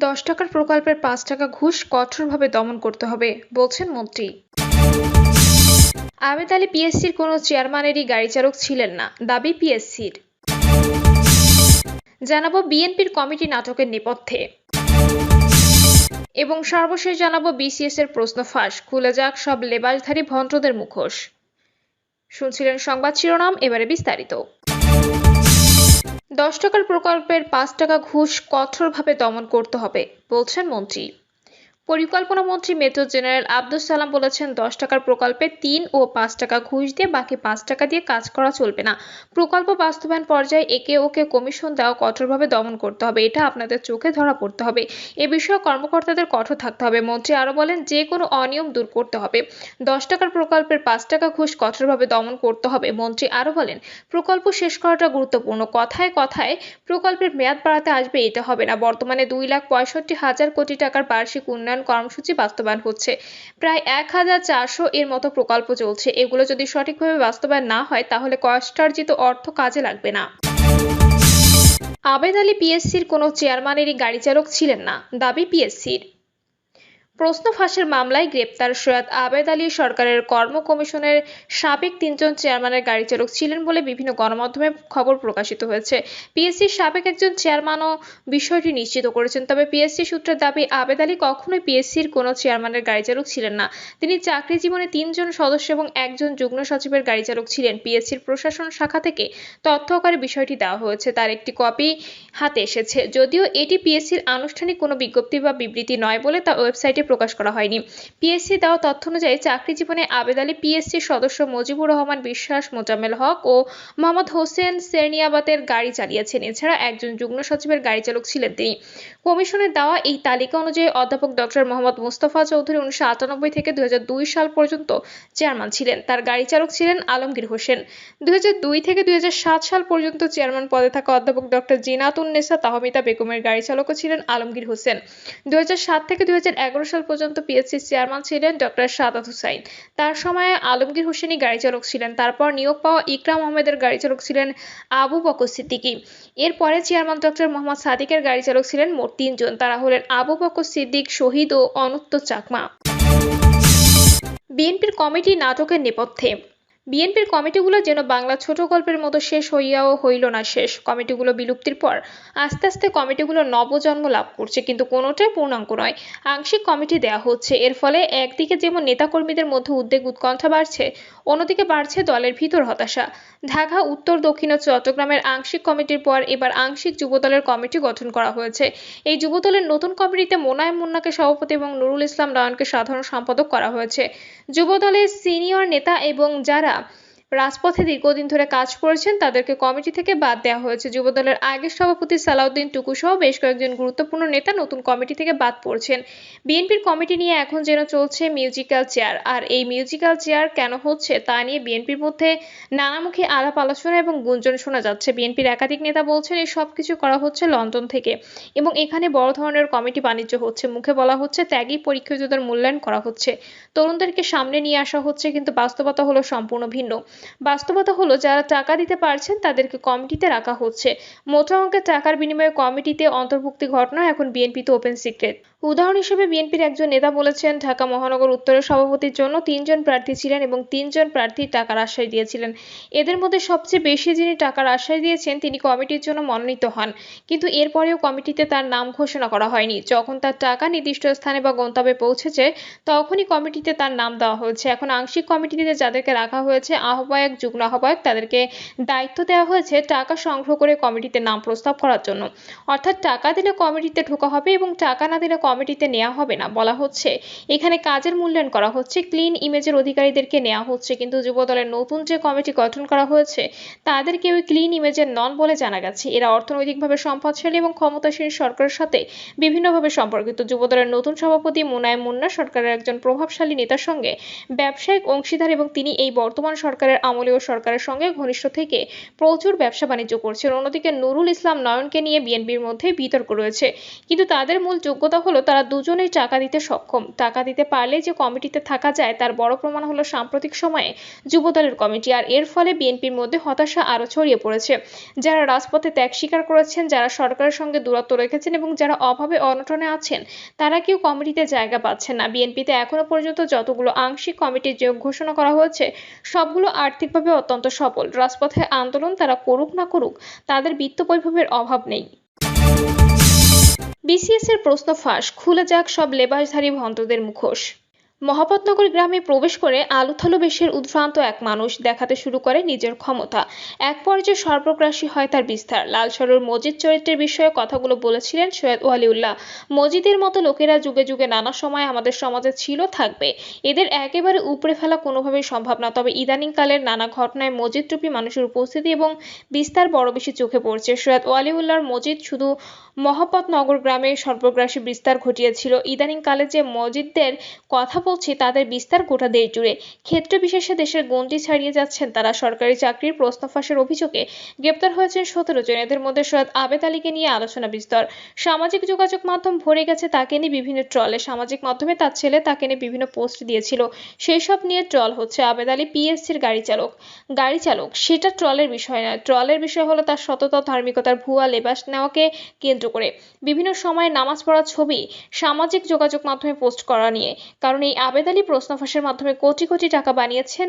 10 টাকার প্রকল্পের 5 টাকা ঘুষ কঠোরভাবে দমন করতে হবে বলছেন মন্ত্রী। আবেদ আলী পিএসসির কোনো চেয়ারম্যানেরই গাড়ি চালক ছিলেন না, দাবি পিএসসির। জানাবো বিএনপির কমিটি নাটকের নেপথ্যে এবং সর্বশেষ জানাবো বিসিএস এর প্রশ্ন ফাঁস, খুলে যাক সব লেবাসধারী ভন্ডদের মুখোশ। শুনছিলেন সংবাদ শিরোনাম, এবারে বিস্তারিত। 10 টাকার প্রকল্পের 5 টাকা ঘুষ কঠোরভাবে দমন করতে হবে বলছেন মন্ত্রী। পরিকল্পনা মন্ত্রী মেজর জেনারেল আব্দুস সালাম বলেছেন, 10 টাকার প্রকল্পে 3 ও 5 টাকা ঘুষ দিয়ে বাকি 5 টাকা দিয়ে কাজ করা চলবে না। প্রকল্প বাস্তবায়ন পর্যায়ে একে ওকে কমিশন দেওয়া কঠোরভাবে দমন করতে হবে, এটা আপনাদের চোখে ধরা পড়তে হবে। এ বিষয়ে কর্মকর্তাদের কঠোর থাকতে হবে। মন্ত্রী আরো বলেন, যে কোনো অনিয়ম দূর করতে হবে। 10 টাকার প্রকল্পের 5 টাকা ঘুষ কঠোরভাবে দমন করতে হবে। মন্ত্রী আরো বলেন, প্রকল্প শেষ করাটা গুরুত্বপূর্ণ। কথায় কথায় প্রকল্পের মেয়াদ বাড়াতে আসবে এটা হবে না। বর্তমানে 2,65,000 কোটি টাকার বার্ষিক উন্নয়ন কর্মসূচি বাস্তবায়ন হচ্ছে। প্রায় 1,400 এর মতো প্রকল্প চলছে। এগুলো যদি সঠিকভাবে বাস্তবায়ন না হয় তাহলে কষ্টার্জিত অর্থ কাজে লাগবে না। আবেদ আলী পিএসসির কোনো চেয়ারম্যানেরই গাড়ি চালক ছিলেন না, দাবি পিএসসির। প্রশ্ন ফাঁসের মামলায় গ্রেপ্তার সৈয়দ আবেদ আলী সরকারের কর্ম কমিশনের সাবেক 3 জন চেয়ারম্যানের গাড়ি চালক ছিলেন বলে বিভিন্ন গণমাধ্যমে খবর প্রকাশিত হয়েছে। পিএসসির সাবেক একজন চেয়ারম্যানও বিষয়টি নিশ্চিত করেছেন। তবে পিএসসি সূত্রের দাবি, আবেদ আলী কখনোই পিএসসির কোনো চেয়ারম্যানের গাড়ি চালক ছিলেন না। তিনি চাকরি জীবনে 3 জন সদস্য এবং 1 জন যুগ্ম সচিবের গাড়ি চালক ছিলেন। পিএসসির প্রশাসন শাখা থেকে তথ্য আকারে বিষয়টি দেওয়া হয়েছে, তার একটি কপি হাতে এসেছে। যদিও এটি পিএসসির আনুষ্ঠানিক কোনো বিজ্ঞপ্তি বা বিবৃতি নয় বলে তা ওয়েবসাইটে প্রকাশ করা হয়নি। পিএসসি দেওয়া তথ্য অনুযায়ী চাকরি জীবনে আবেদ আলী পিএসসির সদস্য মুজিবুর রহমান বিশ্বাস, মোজাম্মেল হক ও মোহাম্মদ হোসেন সেরনিয়াবাতের গাড়ি চালিয়েছেন। এছাড়া একজন যুগ্ম সচিবের গাড়ি চালক ছিলেন তিনি। কমিশনের দেওয়া এই তালিকা অনুযায়ী অধ্যাপক ডক্টর মোহাম্মদ মোস্তফা চৌধুরী 1998 থেকে 2002 সাল পর্যন্ত চেয়ারম্যান ছিলেন। তার গাড়ি চালক ছিলেন আলমগীর হোসেন। 2002 থেকে 2007 সাল পর্যন্ত চেয়ারম্যান পদে থাকা অধ্যাপক ডক্টর জিনাতুন্নেসা তাহমিদা বেগমের গাড়ি চালকও ছিলেন আলমগীর হোসেন। 2007 থেকে 2011 সাল পর্যন্ত পিএসসির চেয়ারম্যান ছিলেন ডক্টর সাদাত হুসাইন। তার সময়ে আলমগীর হোসেনই গাড়ি চালক ছিলেন। তারপর নিয়োগ পাওয়া ইকরাম আহমেদের গাড়ি চালক ছিলেন আবু বকর সিদ্দিকী। এরপরে চেয়ারম্যান ডক্টর মোহাম্মদ সাদিকের গাড়ি চালক ছিলেন মোট 3 জন। তারা হলেন আবু বকর সিদ্দিক, শহীদ ও অনুত্ত চাকমা। বিএনপির কমিটি নাটকের নেপথ্যে বিএনপির কমিটিগুলো যেন বাংলা ছোট গল্পের মতো শেষ হইয়াও হইল না শেষ। কমিটিগুলো বিলুপ্তির পর আস্তে আস্তে কমিটিগুলো নবজন্ম লাভ করছে, কিন্তু কোনোটাই পূর্ণাঙ্গ নয়। আংশিক কমিটি দেওয়া হচ্ছে। এর ফলে একদিকে যেমন নেতাকর্মীদের মধ্যে উদ্বেগ উৎকণ্ঠা বাড়ছে, অন্যদিকে বাড়ছে দলের ভিতর হতাশা। ঢাকা, উত্তর, দক্ষিণ ও চট্টগ্রামের আংশিক কমিটির পর এবার আংশিক যুবদলের কমিটি গঠন করা হয়েছে। এই যুবদলের নতুন কমিটিতে মোনায়েম মুন্নাকে সভাপতি এবং নুরুল ইসলাম নয়নকে সাধারণ সম্পাদক করা হয়েছে। যুবদলের সিনিয়র নেতা এবং যারা রাজপথে দীর্ঘদিন ধরে কাজ করেছেন তাদেরকে কমিটি থেকে বাদ দেওয়া হয়েছে। যুবদলের আগের সভাপতি সালাউদ্দিন টুকু সহ বেশ কয়েকজন গুরুত্বপূর্ণ নেতা নতুন কমিটি থেকে বাদ পড়ছেন। বিএনপির কমিটি নিয়ে এখন যেন চলছে মিউজিক্যাল চেয়ার। আর এই মিউজিক্যাল চেয়ার কেন হচ্ছে তা নিয়ে বিএনপির মধ্যে নানামুখী আলাপ আলোচনা এবং গুঞ্জন শোনা যাচ্ছে। বিএনপির একাধিক নেতা বলছেন, এই সব কিছু করা হচ্ছে লন্ডন থেকে এবং এখানে বড় ধরনের কমিটি বাণিজ্য হচ্ছে। মুখে বলা হচ্ছে ত্যাগী পরীক্ষিতদের মূল্যায়ন করা হচ্ছে, তরুণদেরকে সামনে নিয়ে আসা হচ্ছে, কিন্তু বাস্তবতা হলো সম্পূর্ণ ভিন্ন। বাস্তবতা হলো যারা টাকা দিতে পারছেন তাদেরকে কমিটিতে রাখা হচ্ছে। মোটা অঙ্কের টাকার বিনিময়ে কমিটিতে অন্তর্ভুক্তি ঘটনা এখন বিএনপিতে ওপেন সিক্রেট। উদাহরণ হিসেবে বিএনপির একজন নেতা বলেছেন, ঢাকা মহানগর উত্তরের সভাপতির জন্য 3 জন প্রার্থী ছিলেন এবং 3 জন প্রার্থী টাকার আশ্বাস দিয়েছিলেন। এদের মধ্যে সবচেয়ে বেশি যিনি টাকার আশ্বাস দিয়েছেন তিনি কমিটির জন্য মনোনীত হন, কিন্তু এরপরেও কমিটিতে তার নাম ঘোষণা করা হয়নি। যখন তার টাকা নির্দিষ্ট স্থানে বা গন্তব্যে পৌঁছেছে তখনই কমিটিতে তার নাম দেওয়া হয়েছে। এখন আংশিক কমিটিতে যাদেরকে রাখা হয়েছে আহ্বায়ক, যুগ্ম আহ্বায়ক, তাদেরকে দায়িত্ব দেওয়া হয়েছে টাকা সংগ্রহ করে কমিটিতে নাম প্রস্তাব করার জন্য। অর্থাৎ টাকা দিলে কমিটিতে ঢোকা হবে এবং টাকা না দিলে কমিটিতে নেওয়া হবে না। বলা হচ্ছে এখানে কাজের মূল্যায়ন করা হচ্ছে, ক্লিন ইমেজের অধিকারীদেরকে নেওয়া হচ্ছে, কিন্তু যুবদলের নতুন যে কমিটি গঠন করা হয়েছে তাদের কেউ ক্লিন ইমেজের নন বলে জানা গেছে। এরা অর্থনৈতিকভাবে সম্পদশালী এবং ক্ষমতাসীন সরকারের সাথে বিভিন্নভাবে সম্পর্কিত। যুবদলের নতুন সভাপতি মোনায়েম মুন্না সরকারের একজন প্রভাবশালী নেতার সঙ্গে ব্যবসায়িক অংশীদার এবং তিনি এই বর্তমান সরকারের আমলেও সরকারের সঙ্গে ঘনিষ্ঠ থেকে প্রচুর ব্যবসা বাণিজ্য করছেন। অন্যদিকে নুরুল ইসলাম নয়নকে নিয়ে বিএনপির মধ্যে বিতর্ক রয়েছে, কিন্তু তাদের মূল যোগ্যতা হলো তারা দুজনেই টাকা দিতে সক্ষম। টাকা দিতে পারলে যে কমিটিতে থাকা যায় তার বড় প্রমাণ হলো সাম্প্রতিক সময়ে যুবদলের কমিটি। আর এর ফলে বিএনপির মধ্যে হতাশা আরও ছড়িয়ে পড়েছে। যারা রাজপথে ত্যাগ স্বীকার করেছেন, যারা সরকারের সঙ্গে দূরত্ব রেখেছেন এবং যারা অভাবে অনটনে আছেন, তারা কেউ কমিটিতে জায়গা পাচ্ছেন না। বিএনপিতে এখনো পর্যন্ত যতগুলো আংশিক কমিটির যোগ ঘোষণা করা হয়েছে সবগুলো আর্থিকভাবে অত্যন্ত সফল। রাজপথে আন্দোলন তারা করুক না করুক, তাদের বিত্ত বৈভবের অভাব নেই। বিসিএস এর প্রশ্ন ফাঁস, খুলে যাক সব লেবাসধারী ভন্ডদের মুখোশ। মহাপতনগর গ্রামে প্রবেশ করে আলুথালু বেশের উদ্ভ্রান্ত এক মানুষ দেখাতে শুরু করে নিজের ক্ষমতা। এক পর্যায়ে সর্বগ্রাসী হয় তার বিস্তার। লালসরুর মজিদ চরিত্রের বিষয়ে কথাগুলো বলেছিলেন সৈয়দ ওয়ালিউল্লাহ। মজিদের মতো লোকেরা যুগে যুগে নানা সময় আমাদের সমাজে ছিল, থাকবে। এদের একেবারে উপড়ে ফেলা কোনোভাবেই সম্ভব না। তবে ইদানিংকালের নানা ঘটনায় মজিদ রূপী মানুষের উপস্থিতি এবং বিস্তার বড় বেশি চোখে পড়ছে। সৈয়দ ওয়ালিউল্লাহর মজিদ শুধু মহাপতনগর গ্রামে সর্বগ্রাসী বিস্তার ঘটিয়েছিল, ইদানিংকালে যে মজিদদের কথা বলছি তাদের বিস্তার গোটা দেশ জুড়ে। ক্ষেত্র বিশেষে দেশের গণ্ডি ছাড়িয়ে যাচ্ছেন তারা। সরকারি চাকরির প্রশ্ন ফাঁসের অভিযোগে গ্রেপ্তার হয়েছেন 17 জন। এদের মধ্যে সৈয়দ আবেদ আলীকে নিয়ে আলোচনা বিস্তর। সামাজিক যোগাযোগ মাধ্যম ভরে গেছে তাকে নিয়ে বিভিন্ন ট্রলে। সামাজিক মাধ্যমে তার ছেলে তাকে নিয়ে বিভিন্ন পোস্ট দিয়েছিল, সেই সব নিয়ে ট্রল হচ্ছে। আবেদ আলী পিএসসির গাড়ি চালক সেটা ট্রলের বিষয় নয়। ট্রলের বিষয় হলো তার সততা, ধার্মিকতার ভুয়া লেবাস নেওয়াকে কেন্দ্র করে বিভিন্ন সময়ে নামাজ পড়ার ছবি সামাজিক যোগাযোগ মাধ্যমে পোস্ট করা নিয়ে। কারণ এই আবেদ আলী প্রশ্ন ফাঁসের মাধ্যমে কোটি কোটি টাকা বানিয়েছেন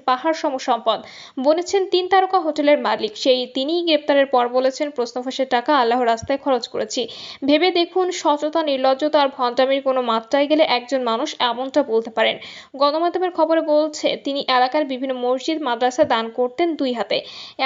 পাহাড় সম সম্পদ, বনেছেন 3 তারকা হোটেলের মালিক। তিনিই গ্রেপ্তারের পর বলেছেন, প্রশ্ন ফাঁসের টাকা আল্লাহর রাস্তায় খরচ করেছি। ভেবে দেখুন, সততা, নির্লজ্জতা আর ভণ্ডামির কোনো মাত্রায় গেলে একজন মানুষ এমনটা বলতে পারেন। গণমাধ্যমের খবরে বলছে তিনি এলাকার বিভিন্ন মসজিদ, মাদ্রাসা দান করতেন 2 হাতে।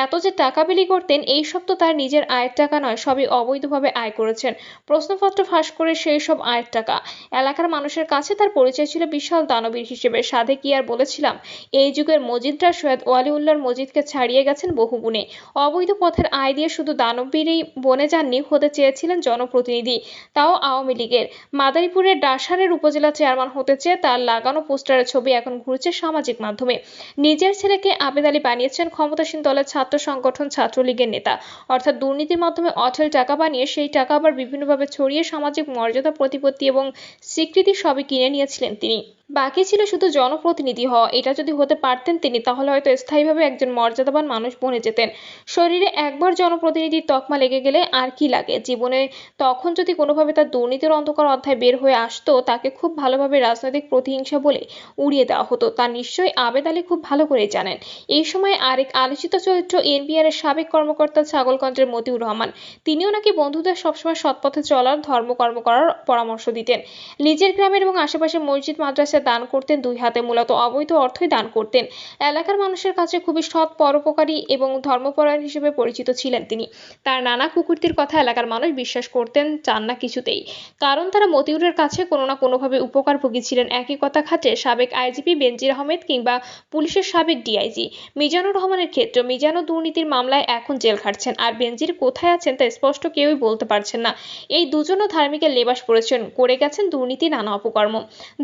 এত যে টাকা বিলি করতেন, এই সব তো তার নিজের আয়ের টাকা নয়, সবই অবৈধভাবে আয় করেছেন। প্রশ্নপত্র ফাঁস করে সেই সব আয়ের টাকা। এলাকার মানুষের কাছে তার পরিচয় ছিল বিশাল দানবীর হিসেবে। সাধে কি আর বলেছিলাম, এই যুগের মজিদরা সৈয়দ ওয়ালিউল্লাহর মজিদকে ছাড়িয়ে গেছেন বহু গুণে। অবৈধ পথের আয় দিয়ে শুধু দানবীরই বনে যাননি, হতে চেয়েছিলেন জনপ্রতিনিধি, তাও আওয়ামী লীগের। মাদারীপুরের ডাসারের উপজেলা চেয়ারম্যান হতে চেয়ে তার লাগানো পোস্টারের ছবি এখন ঘুরছে সামাজিক মাধ্যমে। নিজের ছেলেকে আবেদ আলী বানিয়েছেন ক্ষমতাসীন দলের ছাত্র সংগঠন ছাত্রলীগের নেতা। অর্থাৎ দুর্নীতির মাধ্যমে অঢেল টাকা বানিয়ে সেই টাকা আবার বিভিন্নভাবে ছড়িয়ে সামাজিক মর্যাদা, প্রতিপত্তি এবং স্বীকৃতি সবই কিনে নিয়েছিলেন তিনি। বাকি ছিল শুধু জনপ্রতিনিধি হওয়া। এটা যদি হতে পারতেন তিনি, তাহলে হয়তো স্থায়ীভাবে একজন মর্যাদাবান মানুষ বনে যেতেন। শরীরে একবার জনপ্রতিনিধির তকমা লেগে গেলে আর কি লাগে জীবনে। তখন যদি কোনোভাবে তার দুর্নীতির অন্ধকার অধ্যায় বের হয়ে আসতো, তাকে খুব ভালোভাবে রাজনৈতিক প্রতিহিংসা বলে উড়িয়ে দেওয়া হতো। তা নিশ্চয়ই আবেদ আলী খুব ভালো করেই জানেন। এই সময় আরেক আলোচিত চরিত্র এনবিআর এর সাবেক কর্মকর্তা ছাগলগঞ্জের মতিউর রহমান। তিনিও নাকি বন্ধুদের সবসময় সৎপথে চলার, ধর্মকর্ম করার পরামর্শ দিতেন। নিজের গ্রামের এবং আশেপাশে মসজিদ, মাদ্রাসা দান করতেন 2 হাতে। মূলত অবৈধ অর্থই দান করতেন। এলাকার মানুষের কাছে খুবই সৎ, পরোপকারী এবং ধর্মপরায়ণ হিসেবে পরিচিত ছিলেন তিনি। তার নানা কুকীর্তির কথা এলাকার মানুষ বিশ্বাস করতেন চান না কিছুতেই, কারণ তারা মতিউরের কাছে কোনো না কোনোভাবে উপকারভোগী ছিলেন। একই কথা খাটে সাবেক আইজিপি বেনজির আহমেদ কিংবা পুলিশের সাবেক ডিআইজি মিজানুর রহমানের ক্ষেত্রে। মিজানও দুর্নীতির মামলায় এখন জেল খাটছেন, আর বেনজির কোথায় আছেন তা স্পষ্ট কেউই বলতে পারছেন না। এই দুজনও ধার্মিকের লেবাস পড়েছেন, করে গেছেন দুর্নীতি, নানা অপকর্ম।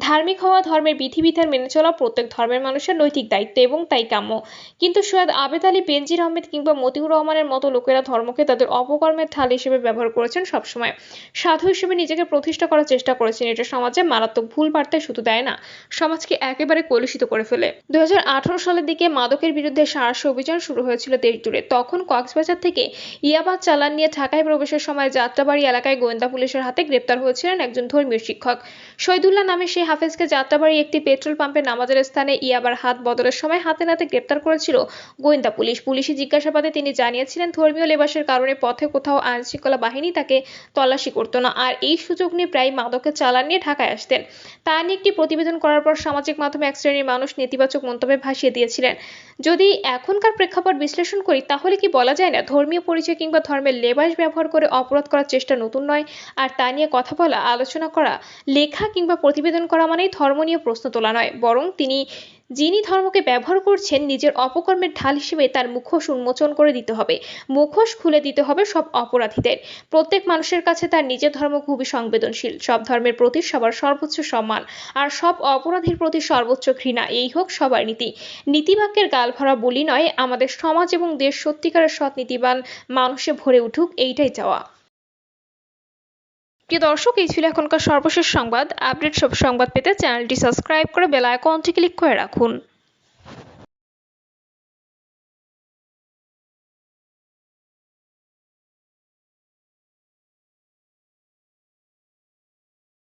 ধার্মিক হওয়া, ধর্মের বিধিবিধান মেনে চলা প্রত্যেক ধর্মের মানুষের নৈতিক দায়িত্ব এবং তাই কাম্য। কিন্তু সৈয়দ আবেদ আলী, বেনজির আহমেদ কিংবা মতিউর রহমানের মতো লোকেরা ধর্মকে তাদের অপকর্মের ঢাল হিসেবে ব্যবহার করেছেন। সবসময় সাধু হিসেবে নিজেকে প্রতিষ্ঠা করার চেষ্টা করেছেন। এটা সমাজে মারাত্মক ভুল বার্তায় শুধু দেয় না, সমাজকে একেবারে কলুষিত করে ফেলে। 2018 সালের দিকে মাদকের বিরুদ্ধে সাঁড়াশি অভিযান শুরু হয়েছিল দেশ জুড়ে। তখন কক্সবাজার থেকে ইয়াবা চালান নিয়ে ঢাকায় প্রবেশের সময় যাত্রাবাড়ি এলাকায় গোয়েন্দা পুলিশের হাতে গ্রেপ্তার হয়েছিলেন একজন ধর্মীয় শিক্ষক। শহীদুল্লাহ নামে সেই হাফেজকে যাত্রাবাড়ি একটি পেট্রোল পাম্পে নামাজের স্থানে ইয়াবার হাত বদলের সময় হাতে নাতে গ্রেপ্তার করেছিল গোয়েন্দা পুলিশ। পুলিশি জিজ্ঞাসাবাদে তিনি জানিয়েছিলেন ধর্মীয় লেবাসের কারণে পথে কোথাও আইন শৃঙ্খলা বাহিনী তাকে তল্লাশি করতো না, আর এই সুযোগ নিয়ে প্রায় মাদকের চালান নিয়ে ঢাকায় আসতেন। তা নিয়ে একটি প্রতিবেদন করার পর সামাজিক মাধ্যমে এক শ্রেণীর মানুষ নেতিবাচক মন্তব্যে ভাসিয়ে দিয়েছিলেন। যদি এখনকার প্রেক্ষাপট বিশ্লেষণ করি, তাহলে কি বলা যায় না ধর্মীয় পরিচয় কিংবা ধর্মের লেবাস ব্যবহার করে অপরাধ করার চেষ্টা নতুন নয়। আর তা নিয়ে কথা বলা, আলোচনা করা, লেখা কিংবা প্রতিবেদন করা মানেই ধর্ম নিয়ে প্রশ্ন তোলা নয়, বরং যিনি ধর্মকে ব্যবহার করছেন নিজের অপকর্মের ঢাল হিসেবে তার মুখোশ উন্মোচন করে দিতে হবে, মুখোশ খুলে দিতে হবে সব অপরাধীদের। প্রত্যেক মানুষের কাছে তার নিজের ধর্ম খুবই সংবেদনশীল, সব ধর্মের প্রতি সবার সর্বোচ্চ সম্মান আর সব অপরাধীর প্রতি সর্বোচ্চ ঘৃণা, এই হোক সবার নীতি। নীতিবাক্যের গালভরা বলি নয়, আমাদের সমাজ এবং দেশ সত্যিকারের সৎ নীতিবান মানুষে ভরে উঠুক, এইটাই চাওয়া। প্রিয় দর্শক, এই ছিল এখনকার সর্বশেষ সংবাদ। আপডেট সব সংবাদ পেতে চ্যানেলটি সাবস্ক্রাইব করে বেল আইকনটি ক্লিক করে রাখুন।